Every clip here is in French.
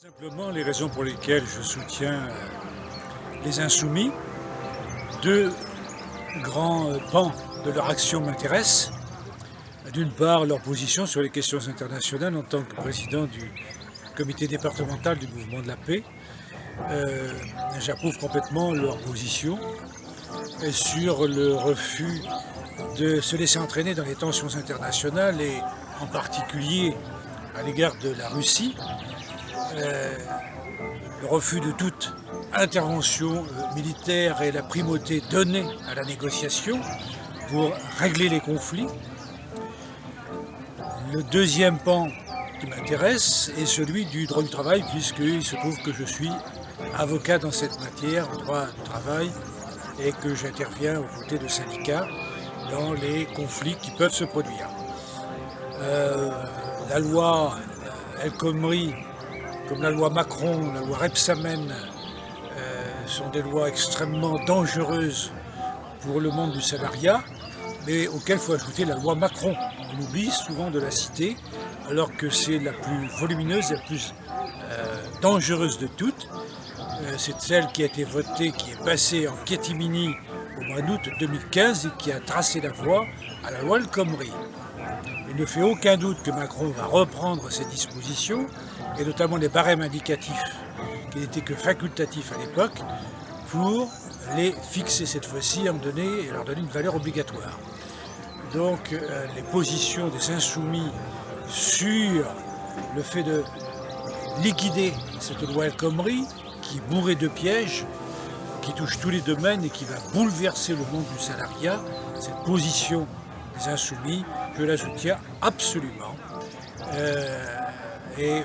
Simplement, les raisons pour lesquelles je soutiens les Insoumis, deux grands pans de leur action m'intéressent. D'une part, leur position sur les questions internationales en tant que président du comité départemental du mouvement de la paix. J'approuve complètement leur position sur le refus de se laisser entraîner dans les tensions internationales et en particulier à l'égard de la Russie. Le refus de toute intervention militaire et la primauté donnée à la négociation pour régler les conflits. Le deuxième pan qui m'intéresse est celui du droit du travail, puisqu'il se trouve que je suis avocat dans cette matière, en droit du travail, et que j'interviens aux côtés de syndicats dans les conflits qui peuvent se produire. La loi El Khomri, comme la loi Macron, la loi Rebsamen, sont des lois extrêmement dangereuses pour le monde du salariat, mais auxquelles il faut ajouter la loi Macron. On oublie souvent de la citer, alors que c'est la plus volumineuse et la plus dangereuse de toutes. C'est celle qui a été votée, qui est passée en catimini au mois d'août 2015 et qui a tracé la voie à la loi El Khomri. Il ne fait aucun doute que Macron va reprendre ces dispositions, et notamment les barèmes indicatifs, qui n'étaient que facultatifs à l'époque, pour les fixer cette fois-ci et leur donner une valeur obligatoire. Donc les positions des Insoumis sur le fait de liquider cette loi El Khomri, qui est bourrée de pièges, qui touche tous les domaines et qui va bouleverser le monde du salariat, cette position des Insoumis, je la soutiens absolument. Je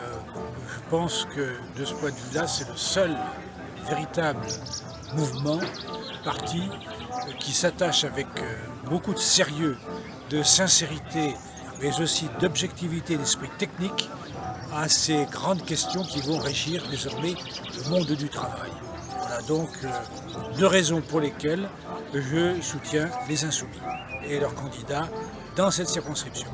pense que de ce point de vue-là, c'est le seul véritable mouvement, parti, qui s'attache avec beaucoup de sérieux, de sincérité, mais aussi d'objectivité et d'esprit technique à ces grandes questions qui vont régir désormais le monde du travail. Voilà donc deux raisons pour lesquelles je soutiens les Insoumis et leurs candidats dans cette circonscription.